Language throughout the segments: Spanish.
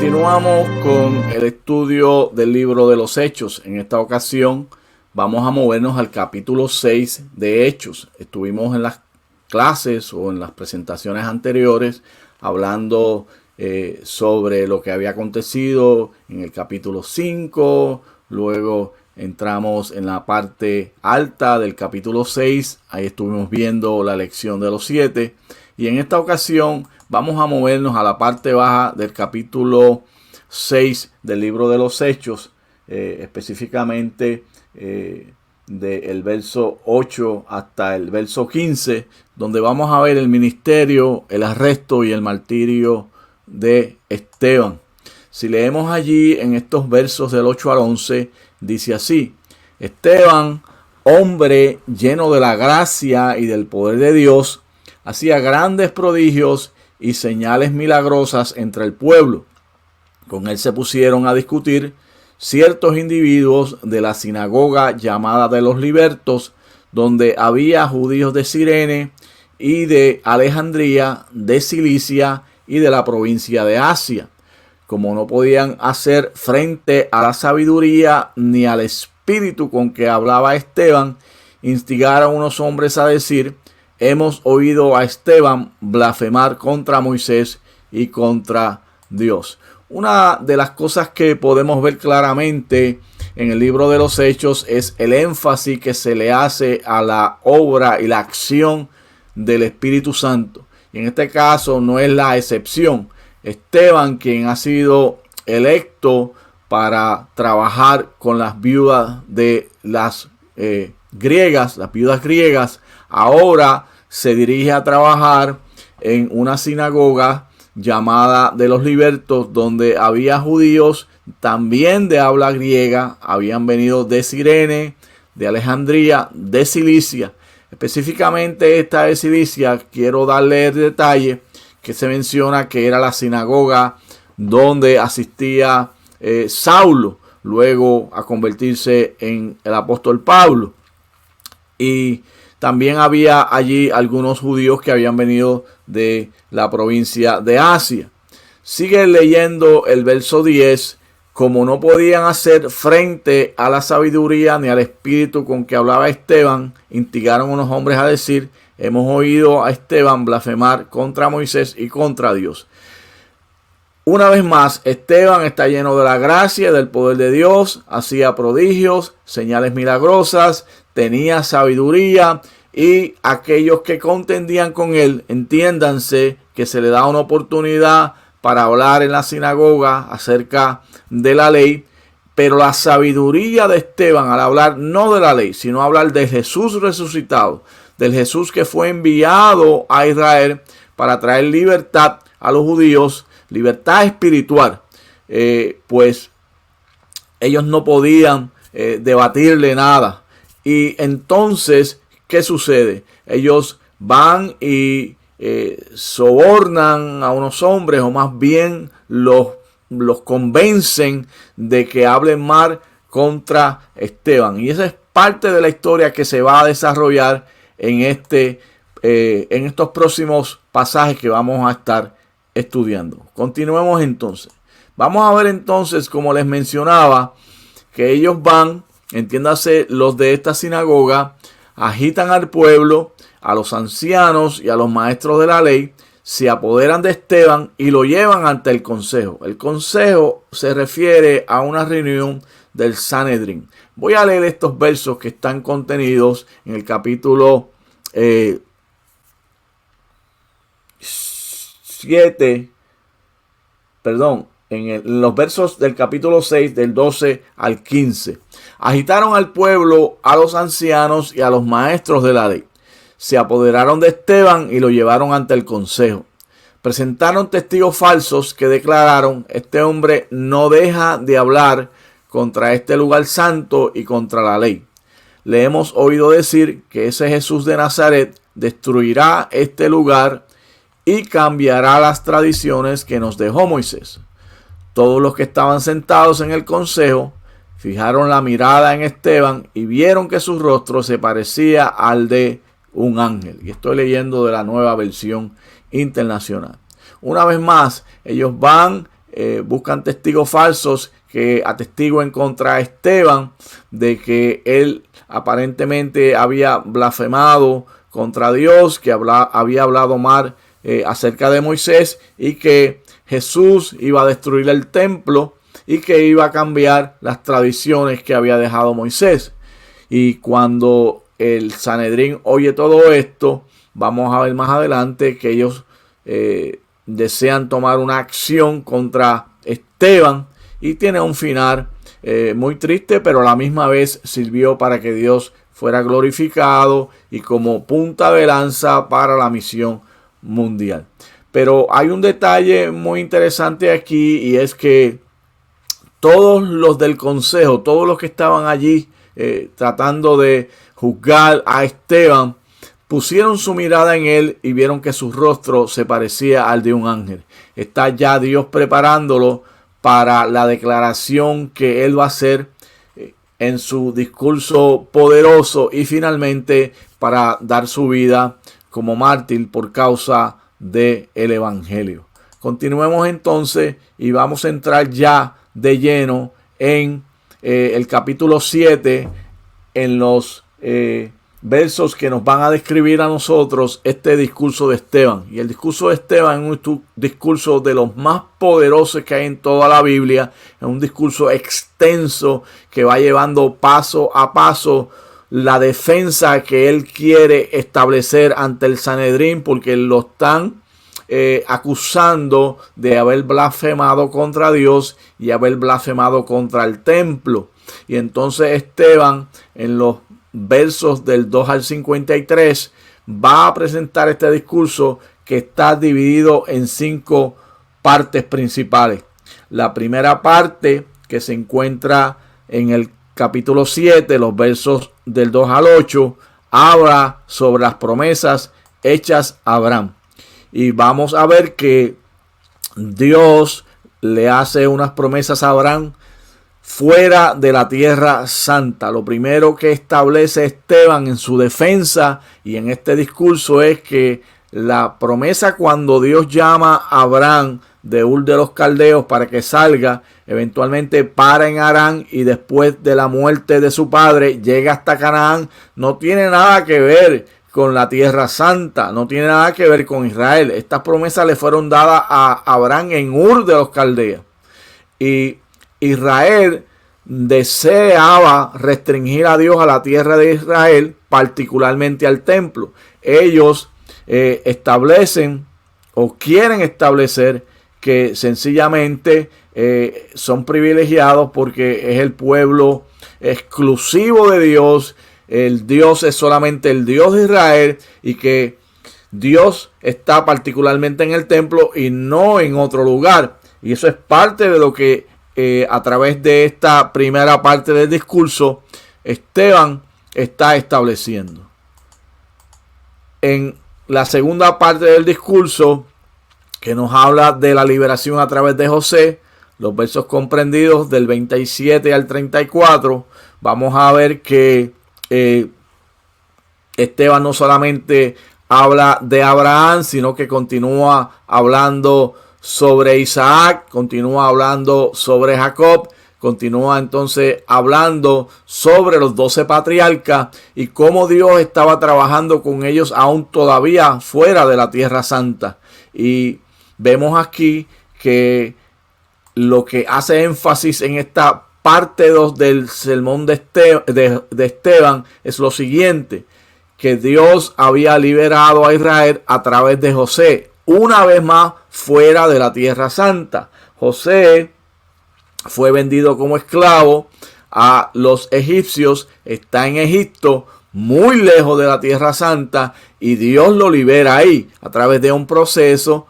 Continuamos con el estudio del libro de los Hechos. En esta ocasión vamos a movernos al capítulo 6 de Hechos. Estuvimos en las clases o en las presentaciones anteriores hablando sobre lo que había acontecido en el capítulo 5. Luego entramos en la parte alta del capítulo 6. Ahí estuvimos viendo la lección de los 7. Y en esta ocasión vamos a movernos a la parte baja del capítulo 6 del libro de los Hechos, específicamente del verso 8 hasta el verso 15, donde vamos a ver el ministerio, el arresto y el martirio de Esteban. Si leemos allí en estos versos del 8 al 11, dice así: Esteban, hombre lleno de la gracia y del poder de Dios, hacía grandes prodigios y señales milagrosas entre el pueblo. Con él se pusieron a discutir ciertos individuos de la sinagoga llamada de los libertos, donde había judíos de Cirene y de Alejandría, de Cilicia y de la provincia de Asia. Como no podían hacer frente a la sabiduría ni al espíritu con que hablaba Esteban, instigaron unos hombres a decir: hemos oído a Esteban blasfemar contra Moisés y contra Dios. Una de las cosas que podemos ver claramente en el libro de los Hechos es el énfasis que se le hace a la obra y la acción del Espíritu Santo. Y en este caso no es la excepción. Esteban, quien ha sido electo para trabajar con las viudas de las griegas, las viudas griegas, ahora se dirige a trabajar en una sinagoga llamada de los libertos, donde había judíos también de habla griega, habían venido de Cirene, de Alejandría, de Cilicia. Específicamente esta de Cilicia, quiero darle el detalle que se menciona que era la sinagoga donde asistía Saulo, luego a convertirse en el apóstol Pablo. Y también había allí algunos judíos que habían venido de la provincia de Asia. Sigue leyendo el verso 10. Como no podían hacer frente a la sabiduría ni al espíritu con que hablaba Esteban, instigaron unos hombres a decir: hemos oído a Esteban blasfemar contra Moisés y contra Dios. Una vez más, Esteban está lleno de la gracia y del poder de Dios, hacía prodigios, señales milagrosas, tenía sabiduría, y aquellos que contendían con él, entiéndanse que se le da una oportunidad para hablar en la sinagoga acerca de la ley, pero la sabiduría de Esteban al hablar no de la ley, sino hablar de Jesús resucitado, del Jesús que fue enviado a Israel para traer libertad a los judíos, libertad espiritual, pues ellos no podían debatirle nada. Y entonces, ¿qué sucede? Ellos van y sobornan a unos hombres, o más bien los convencen de que hablen mal contra Esteban. Y esa es parte de la historia que se va a desarrollar en estos próximos pasajes que vamos a estar estudiando. Continuemos entonces. Vamos a ver entonces, como les mencionaba, que ellos van, entiéndase, los de esta sinagoga, agitan al pueblo, a los ancianos y a los maestros de la ley, se apoderan de Esteban y lo llevan ante el consejo. El consejo se refiere a una reunión del Sanedrín. Voy a leer estos versos que están contenidos en el capítulo 7, en los versos del capítulo 6, del 12 al 15. Agitaron al pueblo, a los ancianos y a los maestros de la ley. Se apoderaron de Esteban y lo llevaron ante el consejo. Presentaron testigos falsos que declararon: este hombre no deja de hablar contra este lugar santo y contra la ley. Le hemos oído decir que ese Jesús de Nazaret destruirá este lugar y cambiará las tradiciones que nos dejó Moisés. Todos los que estaban sentados en el consejo fijaron la mirada en Esteban y vieron que su rostro se parecía al de un ángel. Y estoy leyendo de la Nueva Versión Internacional. Una vez más, ellos van buscan testigos falsos que atestiguen contra Esteban de que él aparentemente había blasfemado contra Dios, que había hablado mal acerca de Moisés y que Jesús iba a destruir el templo y que iba a cambiar las tradiciones que había dejado Moisés. Y cuando el Sanedrín oye todo esto, vamos a ver más adelante que ellos desean tomar una acción contra Esteban y tiene un final muy triste, pero a la misma vez sirvió para que Dios fuera glorificado y como punta de lanza para la misión mundial. Pero hay un detalle muy interesante aquí, y es que todos los del consejo, todos los que estaban allí tratando de juzgar a Esteban, pusieron su mirada en él y vieron que su rostro se parecía al de un ángel. Está ya Dios preparándolo para la declaración que él va a hacer en su discurso poderoso y finalmente para dar su vida como mártir por causa del evangelio. Continuemos entonces y vamos a entrar ya de lleno en el capítulo 7, en los versos que nos van a describir a nosotros este discurso de Esteban. Y el discurso de Esteban es un discurso de los más poderosos que hay en toda la Biblia. Es un discurso extenso que va llevando paso a paso la defensa que él quiere establecer ante el Sanedrín, porque lo están acusando de haber blasfemado contra Dios y haber blasfemado contra el templo. Y entonces Esteban, en los versos del 2 al 53, va a presentar este discurso que está dividido en 5 partes principales. La primera parte, que se encuentra en el capítulo 7, los versos del 2 al 8, habla sobre las promesas hechas a Abraham. Y vamos a ver que Dios le hace unas promesas a Abraham fuera de la tierra santa. Lo primero que establece Esteban en su defensa y en este discurso es que la promesa, cuando Dios llama a Abraham de Ur de los Caldeos para que salga, eventualmente para en Harán y después de la muerte de su padre llega hasta Canaán, no tiene nada que ver con la tierra santa, no tiene nada que ver con Israel. Estas promesas le fueron dadas a Abraham en Ur de los Caldeos. Y Israel deseaba restringir a Dios a la tierra de Israel, particularmente al templo. Ellos establecen o quieren establecer que sencillamente son privilegiados porque es el pueblo exclusivo de Dios. El Dios es solamente el Dios de Israel y que Dios está particularmente en el templo y no en otro lugar. Y eso es parte de lo que a través de esta primera parte del discurso Esteban está estableciendo. En la segunda parte del discurso, que nos habla de la liberación a través de José, los versos comprendidos del 27 al 34, vamos a ver que Esteban no solamente habla de Abraham, sino que continúa hablando sobre Isaac, continúa hablando sobre Jacob, continúa entonces hablando sobre los 12 patriarcas y cómo Dios estaba trabajando con ellos aún todavía fuera de la tierra santa. Y vemos aquí que lo que hace énfasis en esta parte 2 del sermón de Esteban es lo siguiente: que Dios había liberado a Israel a través de José, una vez más fuera de la tierra santa. José fue vendido como esclavo a los egipcios, está en Egipto, muy lejos de la tierra santa, y Dios lo libera ahí a través de un proceso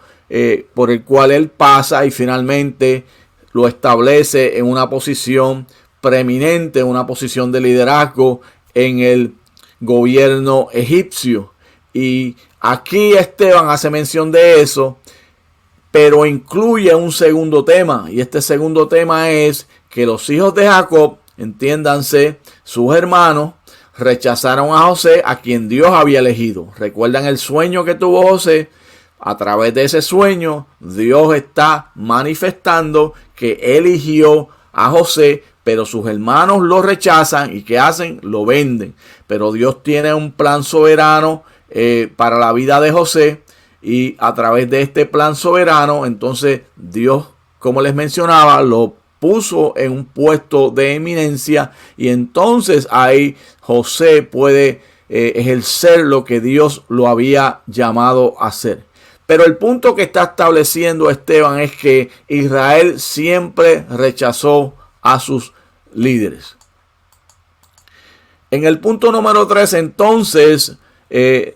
por el cual él pasa y finalmente lo establece en una posición preeminente, una posición de liderazgo en el gobierno egipcio. Y aquí Esteban hace mención de eso, pero incluye un segundo tema. Y este segundo tema es que los hijos de Jacob, entiéndanse, sus hermanos, rechazaron a José, a quien Dios había elegido. ¿Recuerdan el sueño que tuvo José? a través de ese sueño, Dios está manifestando que eligió a José, pero sus hermanos lo rechazan y ¿qué hacen? Lo venden. Pero Dios tiene un plan soberano para la vida de José, y a través de este plan soberano, entonces Dios, como les mencionaba, lo puso en un puesto de eminencia, y entonces ahí José puede ejercer lo que Dios lo había llamado a hacer. Pero el punto que está estableciendo Esteban es que Israel siempre rechazó a sus líderes. En el punto número 3, entonces,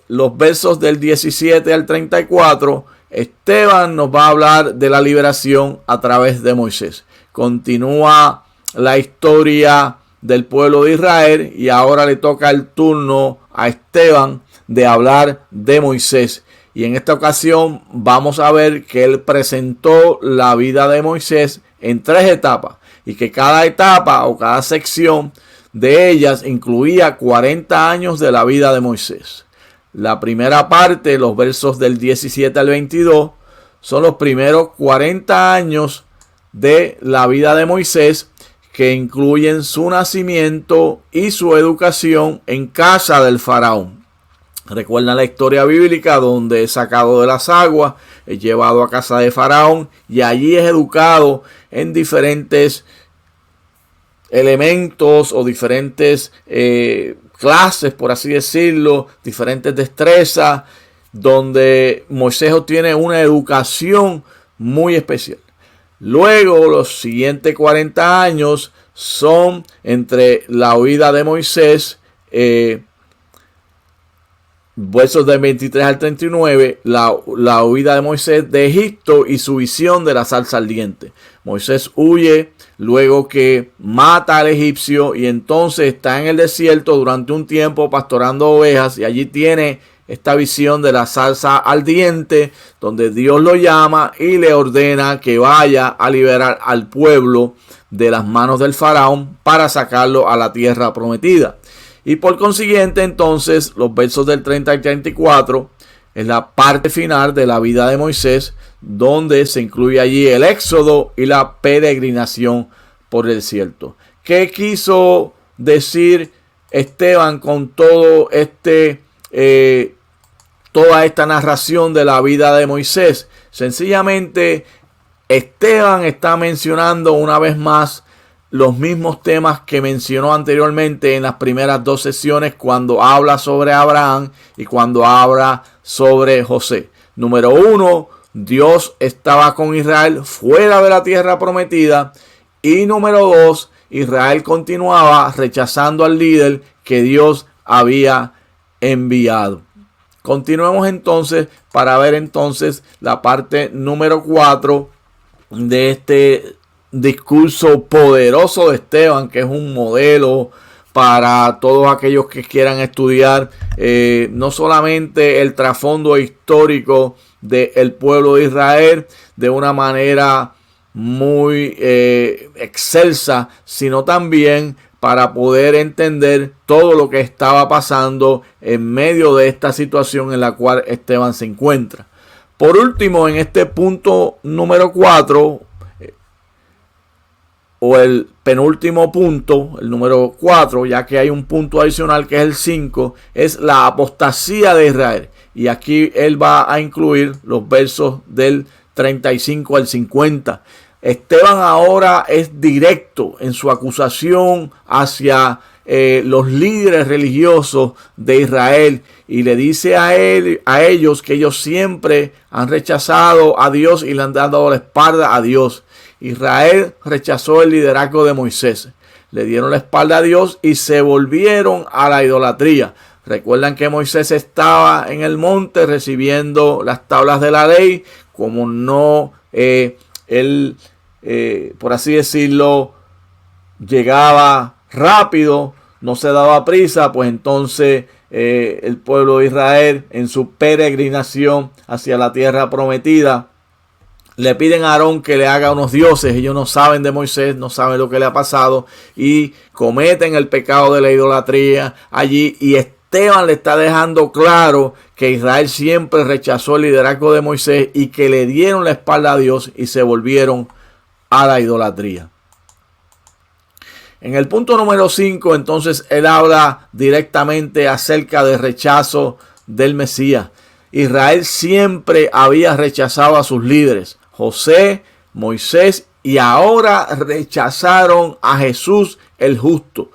los versos del 17 al 34, Esteban nos va a hablar de la liberación a través de Moisés. Continúa la historia del pueblo de Israel y ahora le toca el turno a Esteban de hablar de Moisés. Y en esta ocasión vamos a ver que él presentó la vida de Moisés en 3 etapas, y que cada etapa o cada sección de ellas incluía 40 años de la vida de Moisés. La primera parte, los versos del 17 al 22, son los primeros 40 años de la vida de Moisés, que incluyen su nacimiento y su educación en casa del faraón. Recuerdan la historia bíblica donde es sacado de las aguas, es llevado a casa de faraón y allí es educado en diferentes elementos o diferentes clases, por así decirlo, diferentes destrezas, donde Moisés obtiene una educación muy especial. Luego, los siguientes 40 años son entre la huida de Moisés, versos del 23 al 39, la huida de Moisés de Egipto y su visión de la zarza ardiente. Moisés huye luego que mata al egipcio y entonces está en el desierto durante un tiempo pastorando ovejas, y allí tiene esta visión de la zarza ardiente, donde Dios lo llama y le ordena que vaya a liberar al pueblo de las manos del faraón para sacarlo a la tierra prometida. Y por consiguiente, entonces, los versos del 30 al 34 es la parte final de la vida de Moisés, donde se incluye allí el éxodo y la peregrinación por el desierto. ¿Qué quiso decir Esteban con todo toda esta narración de la vida de Moisés? Sencillamente, Esteban está mencionando una vez más los mismos temas que mencionó anteriormente en las primeras 2 sesiones, cuando habla sobre Abraham y cuando habla sobre José. Número 1, Dios estaba con Israel fuera de la tierra prometida. Y número 2, Israel continuaba rechazando al líder que Dios había enviado. Continuemos entonces para ver entonces la parte número 4 de este discurso poderoso de Esteban, que es un modelo para todos aquellos que quieran estudiar no solamente el trasfondo histórico del pueblo de Israel de una manera muy excelsa, sino también para poder entender todo lo que estaba pasando en medio de esta situación en la cual Esteban se encuentra. Por último, en este punto número 4, o el penúltimo punto, el número 4, ya que hay un punto adicional que es el 5, es la apostasía de Israel. Y aquí él va a incluir los versos del 35 al 50. Esteban ahora es directo en su acusación hacia los líderes religiosos de Israel, y le dice a ellos que ellos siempre han rechazado a Dios y le han dado la espalda a Dios. Israel rechazó el liderazgo de Moisés, le dieron la espalda a Dios y se volvieron a la idolatría. Recuerdan que Moisés estaba en el monte recibiendo las tablas de la ley. Como no él, por así decirlo, llegaba rápido, no se daba prisa, pues entonces el pueblo de Israel, en su peregrinación hacia la tierra prometida, le piden a Aarón que le haga unos dioses. Ellos no saben de Moisés, no saben lo que le ha pasado y cometen el pecado de la idolatría allí. Y Esteban le está dejando claro que Israel siempre rechazó el liderazgo de Moisés y que le dieron la espalda a Dios y se volvieron a la idolatría. En el punto número 5, entonces, él habla directamente acerca del rechazo del Mesías. Israel siempre había rechazado a sus líderes, José, Moisés, y ahora rechazaron a Jesús el justo.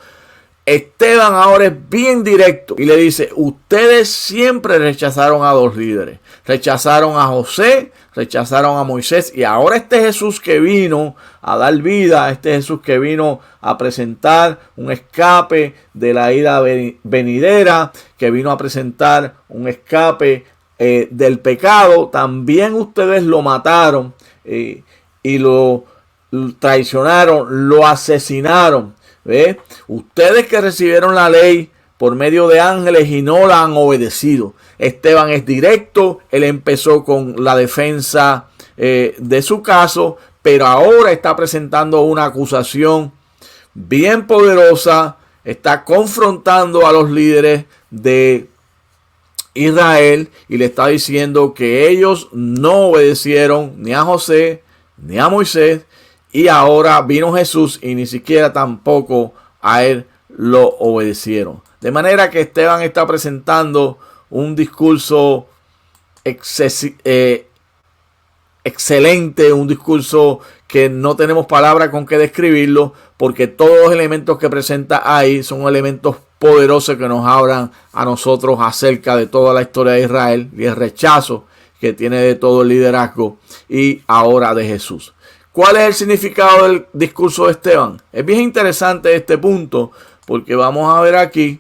Esteban ahora es bien directo y le dice: ustedes siempre rechazaron a dos líderes. Rechazaron a José, rechazaron a Moisés, y ahora este Jesús que vino a dar vida, este Jesús que vino a presentar un escape de la ira venidera, que vino a presentar un escape del pecado, también ustedes lo mataron y lo traicionaron, lo asesinaron. ¿Ve? Ustedes que recibieron la ley por medio de ángeles y no la han obedecido. Esteban es directo, él empezó con la defensa de su caso, pero ahora está presentando una acusación bien poderosa, está confrontando a los líderes de Israel y le está diciendo que ellos no obedecieron ni a José ni a Moisés. Y ahora vino Jesús y ni siquiera tampoco a él lo obedecieron. De manera que Esteban está presentando un discurso excelente, un discurso que no tenemos palabra con que describirlo, porque todos los elementos que presenta ahí son elementos poderosos que nos hablan a nosotros acerca de toda la historia de Israel y el rechazo que tiene de todo el liderazgo y ahora de Jesús. ¿Cuál es el significado del discurso de Esteban? Es bien interesante este punto porque vamos a ver aquí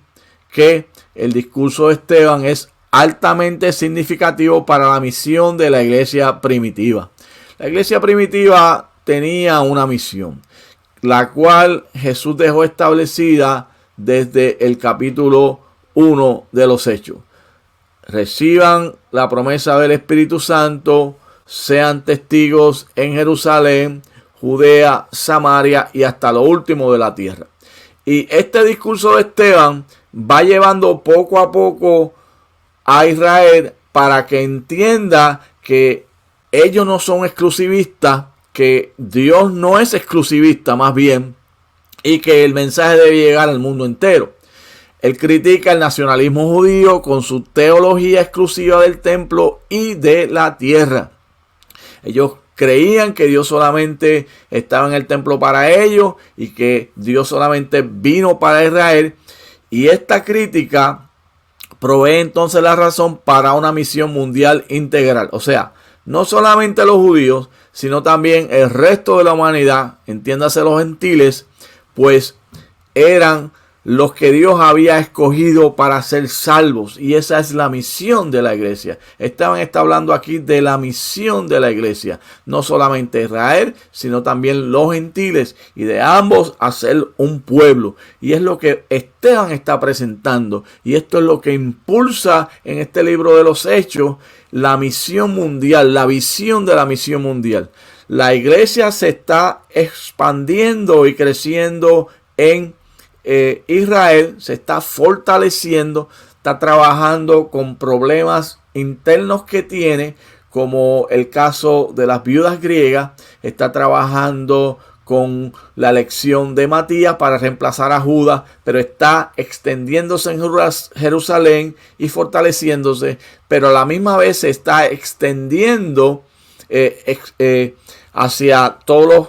que el discurso de Esteban es altamente significativo para la misión de la iglesia primitiva. La iglesia primitiva tenía una misión, la cual Jesús dejó establecida desde el capítulo 1 de los Hechos. Reciban la promesa del Espíritu Santo, sean testigos en Jerusalén, Judea, Samaria y hasta lo último de la tierra. Y este discurso de Esteban va llevando poco a poco a Israel para que entienda que ellos no son exclusivistas, que Dios no es exclusivista más bien, y que el mensaje debe llegar al mundo entero. Él critica el nacionalismo judío con su teología exclusiva del templo y de la tierra. Ellos creían que Dios solamente estaba en el templo para ellos y que Dios solamente vino para Israel. Y esta crítica provee entonces la razón para una misión mundial integral. O sea, no solamente los judíos, sino también el resto de la humanidad, entiéndase los gentiles, pues eran los que Dios había escogido para ser salvos. Y esa es la misión de la iglesia. Esteban está hablando aquí de la misión de la iglesia. No solamente Israel, sino también los gentiles. Y de ambos hacer un pueblo. Y es lo que Esteban está presentando. Y esto es lo que impulsa en este libro de los Hechos la misión mundial, la visión de la misión mundial. La iglesia se está expandiendo y creciendo en Israel, se está fortaleciendo, está trabajando con problemas internos que tiene, como el caso de las viudas griegas, está trabajando con la elección de Matías para reemplazar a Judas, pero está extendiéndose en Jerusalén y fortaleciéndose, pero a la misma vez se está extendiendo hacia todos los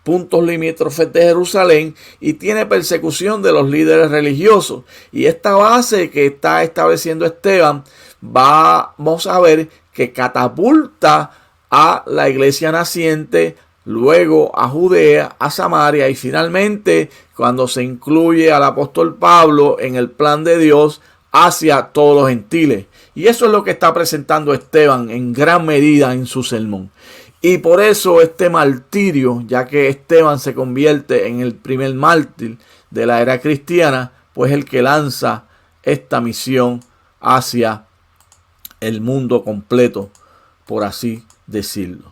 puntos limítrofes de Jerusalén y tiene persecución de los líderes religiosos. Y esta base que está estableciendo Esteban, vamos a ver que catapulta a la iglesia naciente, luego a Judea, a Samaria y finalmente, cuando se incluye al apóstol Pablo en el plan de Dios, hacia todos los gentiles. Y eso es lo que está presentando Esteban en gran medida en su sermón. Y por eso este martirio, ya que Esteban se convierte en el primer mártir de la era cristiana, pues el que lanza esta misión hacia el mundo completo, por así decirlo.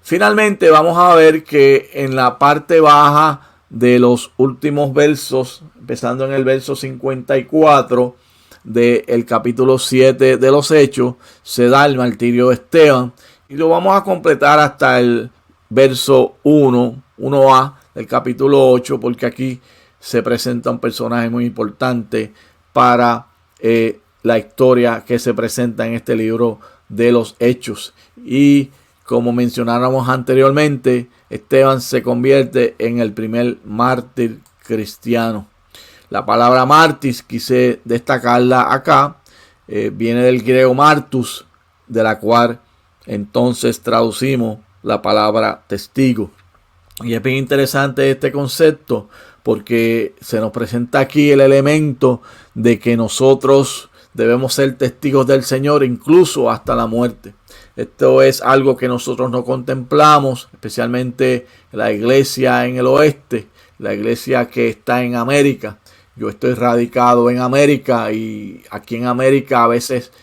Finalmente vamos a ver que en la parte baja de los últimos versos, empezando en el verso 54, del capítulo 7 de los Hechos se da el martirio de Esteban, y lo vamos a completar hasta el verso 1a del capítulo 8, porque aquí se presenta un personaje muy importante para la historia que se presenta en este libro de los Hechos. Y como mencionáramos anteriormente, Esteban se convierte en el primer mártir cristiano. La palabra mártir, quise destacarla acá, viene del griego martus, de la cual entonces traducimos la palabra testigo. Y es bien interesante este concepto, porque se nos presenta aquí el elemento de que nosotros debemos ser testigos del Señor incluso hasta la muerte. Esto es algo que nosotros no contemplamos, especialmente la iglesia en el oeste, la iglesia que está en América. Yo estoy radicado en América, y aquí en América a veces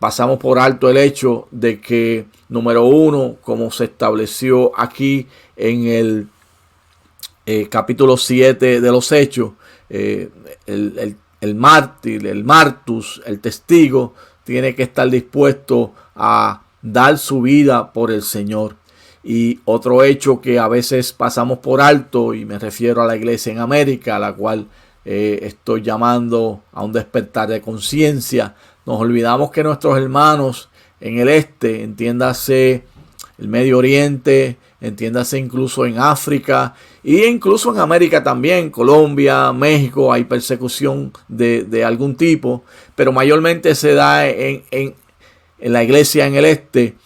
pasamos por alto el hecho de que, número uno, como se estableció aquí en el capítulo 7 de los Hechos, el mártir, el martus, el testigo, tiene que estar dispuesto a dar su vida por el Señor. Y otro hecho que a veces pasamos por alto, y me refiero a la iglesia en América, a la cual estoy llamando a un despertar de conciencia. Nos olvidamos que nuestros hermanos en el este, entiéndase el Medio Oriente, entiéndase incluso en África e incluso en América también, Colombia, México, hay persecución de algún tipo, pero mayormente se da en la iglesia en el este,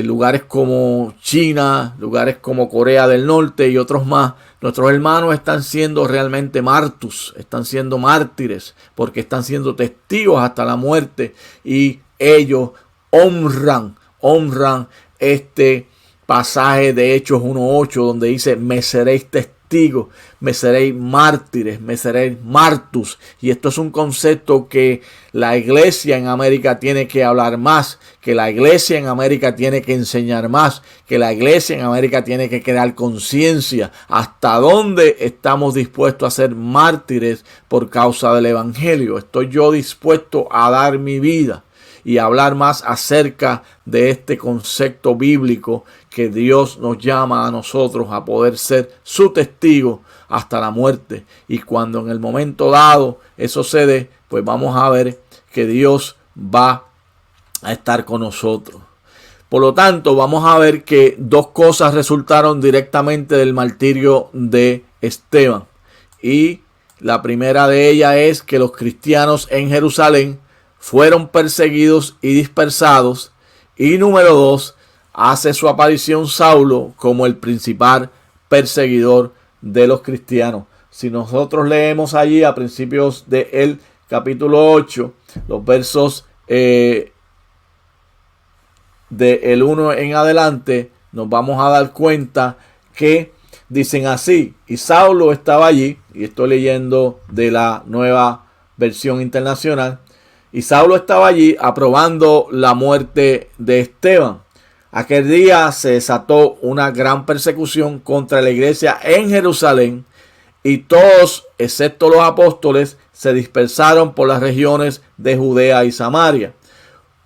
lugares como China, lugares como Corea del Norte y otros más. Nuestros hermanos están siendo realmente martus, están siendo mártires, porque están siendo testigos hasta la muerte, y ellos honran este pasaje de Hechos 1:8, donde dice: me seréis testigos, me seréis mártires, me seréis martus. Y esto es un concepto que la iglesia en América tiene que hablar más, que la iglesia en América tiene que enseñar más, que la iglesia en América tiene que crear conciencia. ¿Hasta dónde estamos dispuestos a ser mártires por causa del evangelio? ¿Estoy yo dispuesto a dar mi vida y hablar más acerca de este concepto bíblico que Dios nos llama a nosotros a poder ser su testigo hasta la muerte? Y cuando en el momento dado eso se dé, pues vamos a ver que Dios va a estar con nosotros. Por lo tanto, vamos a ver que dos cosas resultaron directamente del martirio de Esteban. Y la primera de ellas es que los cristianos en Jerusalén fueron perseguidos y dispersados. Y número dos, hace su aparición Saulo como el principal perseguidor de los cristianos. Si nosotros leemos allí a principios del capítulo 8, los versos del 1 en adelante, nos vamos a dar cuenta que dicen así: y Saulo estaba allí, y estoy leyendo de la Nueva Versión Internacional, y Saulo estaba allí aprobando la muerte de Esteban. Aquel día se desató una gran persecución contra la iglesia en Jerusalén, y todos, excepto los apóstoles, se dispersaron por las regiones de Judea y Samaria.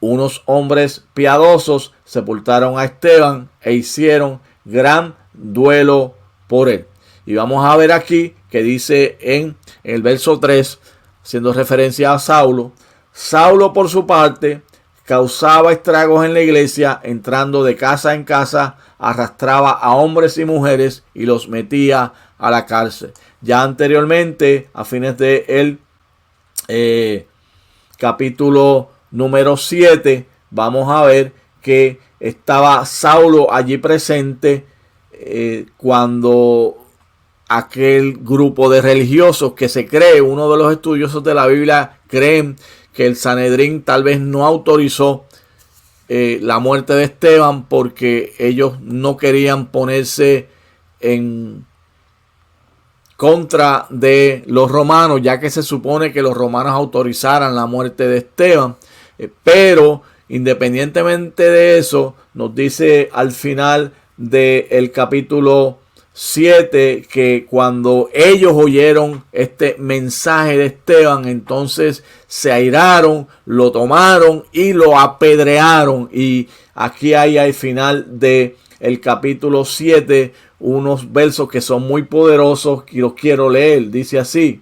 Unos hombres piadosos sepultaron a Esteban e hicieron gran duelo por él. Y vamos a ver aquí que dice en el verso 3, haciendo referencia a Saulo: Saulo, por su parte, causaba estragos en la iglesia, entrando de casa en casa, arrastraba a hombres y mujeres y los metía a la cárcel. Ya anteriormente, a fines del capítulo número 7, vamos a ver que estaba Saulo allí presente cuando aquel grupo de religiosos que se cree, uno de los estudiosos de la Biblia creen que el Sanedrín tal vez no autorizó la muerte de Esteban porque ellos no querían ponerse en contra de los romanos, ya que se supone que los romanos autorizaran la muerte de Esteban. Pero independientemente de eso, nos dice al final del capítulo 7, que cuando ellos oyeron este mensaje de Esteban, entonces se airaron, lo tomaron y lo apedrearon. Y aquí hay al final del capítulo 7 unos versos que son muy poderosos y los quiero leer. Dice así: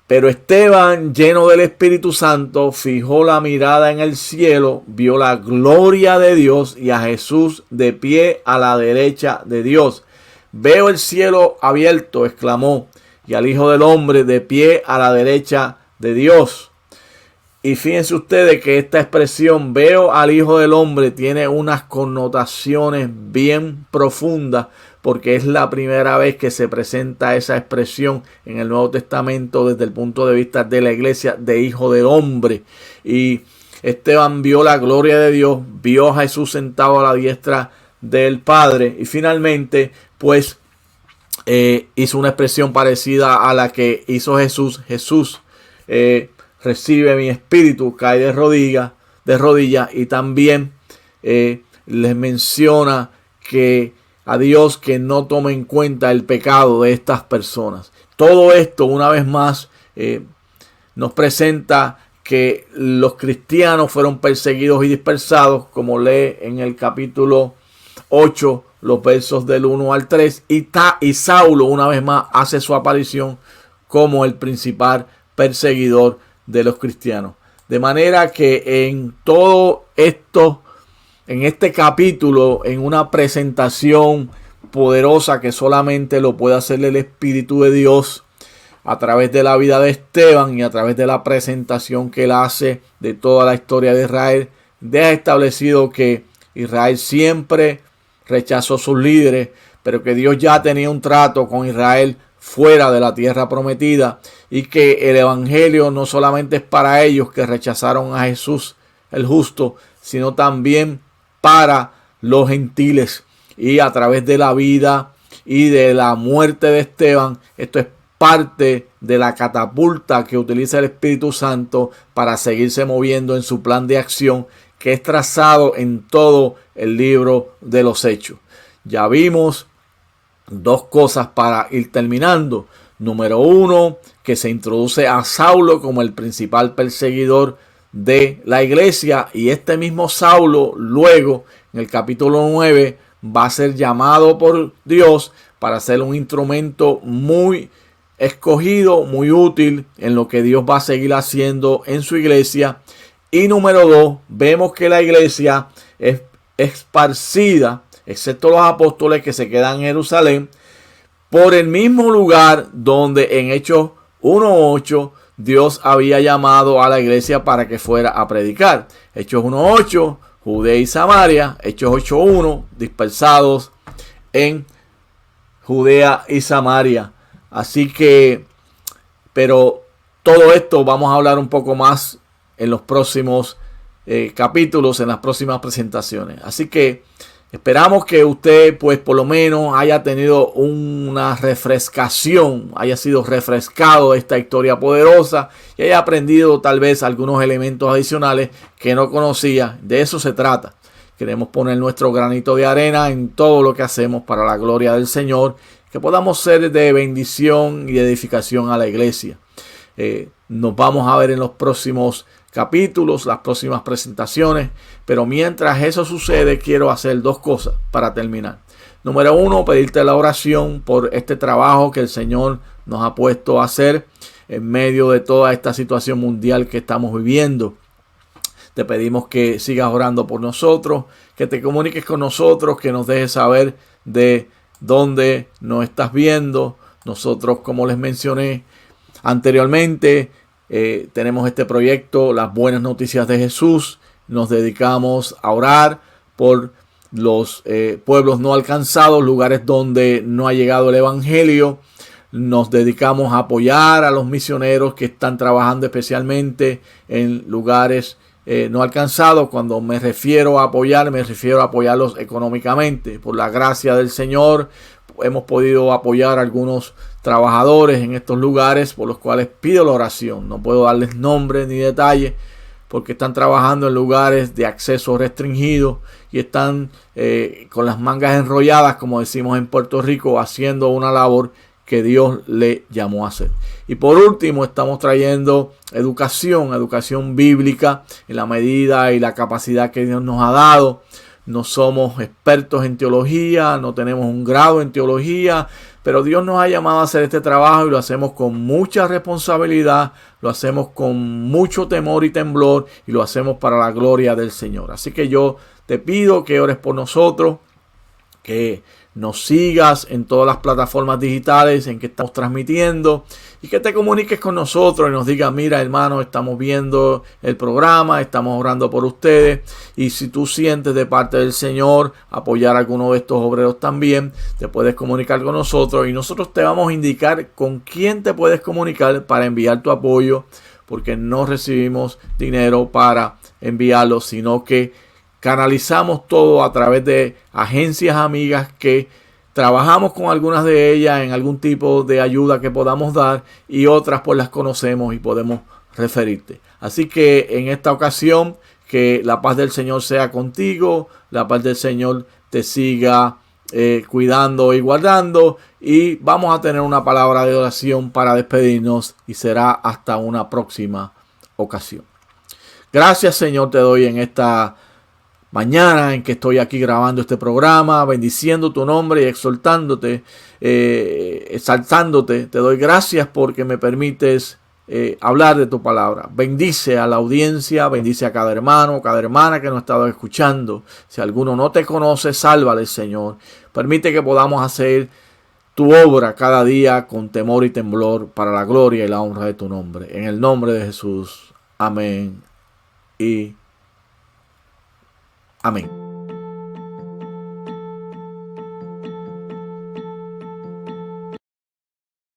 pero Esteban, lleno del Espíritu Santo, fijó la mirada en el cielo, vio la gloria de Dios y a Jesús de pie a la derecha de Dios. Veo el cielo abierto, exclamó, y al Hijo del Hombre de pie a la derecha de Dios. Y fíjense ustedes que esta expresión, veo al Hijo del Hombre, tiene unas connotaciones bien profundas, porque es la primera vez que se presenta esa expresión en el Nuevo Testamento desde el punto de vista de la iglesia de Hijo del Hombre. Y Esteban vio la gloria de Dios, vio a Jesús sentado a la diestra del Padre, y finalmente pues hizo una expresión parecida a la que hizo Jesús. Jesús recibe mi espíritu, cae de rodillas, y también les menciona que a Dios que no tome en cuenta el pecado de estas personas. Todo esto, una vez más, nos presenta que los cristianos fueron perseguidos y dispersados, como lee en el capítulo 8, los versos del 1 al 3, y Saulo, una vez más, hace su aparición como el principal perseguidor de los cristianos. De manera que en todo esto, en este capítulo, en una presentación poderosa que solamente lo puede hacer el Espíritu de Dios a través de la vida de Esteban y a través de la presentación que él hace de toda la historia de Israel, deja establecido que Israel siempre rechazó sus líderes, pero que Dios ya tenía un trato con Israel fuera de la tierra prometida, y que el evangelio no solamente es para ellos que rechazaron a Jesús el justo, sino también para los gentiles. Y a través de la vida y de la muerte de Esteban, esto es parte de la catapulta que utiliza el Espíritu Santo para seguirse moviendo en su plan de acción, que es trazado en todo el libro de los Hechos. Ya vimos dos cosas para ir terminando. Número 1, que se introduce a Saulo como el principal perseguidor de la iglesia, y este mismo Saulo luego en el capítulo 9 va a ser llamado por Dios para ser un instrumento muy escogido, muy útil en lo que Dios va a seguir haciendo en su iglesia. Y número 2, vemos que la iglesia es esparcida, excepto los apóstoles que se quedan en Jerusalén, por el mismo lugar donde en Hechos 1:8 Dios había llamado a la iglesia para que fuera a predicar. Hechos 1:8, Judea y Samaria. Hechos 8:1, dispersados en Judea y Samaria. Así que, pero todo esto vamos a hablar un poco más en los próximos capítulos, en las próximas presentaciones. Así que esperamos que usted, pues, por lo menos haya tenido una refrescación, haya sido refrescado de esta historia poderosa y haya aprendido tal vez algunos elementos adicionales que no conocía. De eso se trata. Queremos poner nuestro granito de arena en todo lo que hacemos para la gloria del Señor, que podamos ser de bendición y edificación a la iglesia. Nos vamos a ver en los próximos capítulos, las próximas presentaciones, pero mientras eso sucede, quiero hacer dos cosas para terminar. Número 1, pedirte la oración por este trabajo que el Señor nos ha puesto a hacer en medio de toda esta situación mundial que estamos viviendo. Te pedimos que sigas orando por nosotros, que te comuniques con nosotros, que nos dejes saber de dónde nos estás viendo. Nosotros, como les mencioné anteriormente, tenemos este proyecto, Las Buenas Noticias de Jesús. Nos dedicamos a orar por los pueblos no alcanzados, lugares donde no ha llegado el evangelio. Nos dedicamos a apoyar a los misioneros que están trabajando especialmente en lugares no alcanzados. Cuando me refiero a apoyar, me refiero a apoyarlos económicamente. Por la gracia del Señor hemos podido apoyar a algunos trabajadores en estos lugares, por los cuales pido la oración. No puedo darles nombres ni detalles porque están trabajando en lugares de acceso restringido y están con las mangas enrolladas, como decimos en Puerto Rico, haciendo una labor que Dios le llamó a hacer. Y por último, estamos trayendo educación bíblica en la medida y la capacidad que Dios nos ha dado. No somos expertos en teología, no tenemos un grado en teología, pero Dios nos ha llamado a hacer este trabajo y lo hacemos con mucha responsabilidad, lo hacemos con mucho temor y temblor y lo hacemos para la gloria del Señor. Así que yo te pido que ores por nosotros, que nos sigas en todas las plataformas digitales en que estamos transmitiendo y que te comuniques con nosotros y nos digas: mira, hermano, estamos viendo el programa, estamos orando por ustedes, y si tú sientes de parte del Señor apoyar a alguno de estos obreros también, te puedes comunicar con nosotros y nosotros te vamos a indicar con quién te puedes comunicar para enviar tu apoyo, porque no recibimos dinero para enviarlo, sino que canalizamos todo a través de agencias amigas que trabajamos con algunas de ellas en algún tipo de ayuda que podamos dar, y otras pues las conocemos y podemos referirte. Así que en esta ocasión, que la paz del Señor sea contigo, la paz del Señor te siga cuidando y guardando, y vamos a tener una palabra de oración para despedirnos y será hasta una próxima ocasión. Gracias, Señor, te doy en esta mañana en que estoy aquí grabando este programa, bendiciendo tu nombre y exaltándote. Te doy gracias porque me permites hablar de tu palabra. Bendice a la audiencia, bendice a cada hermano, cada hermana que nos ha estado escuchando. Si alguno no te conoce, sálvale, Señor. Permite que podamos hacer tu obra cada día con temor y temblor para la gloria y la honra de tu nombre. En el nombre de Jesús. Amén y amén.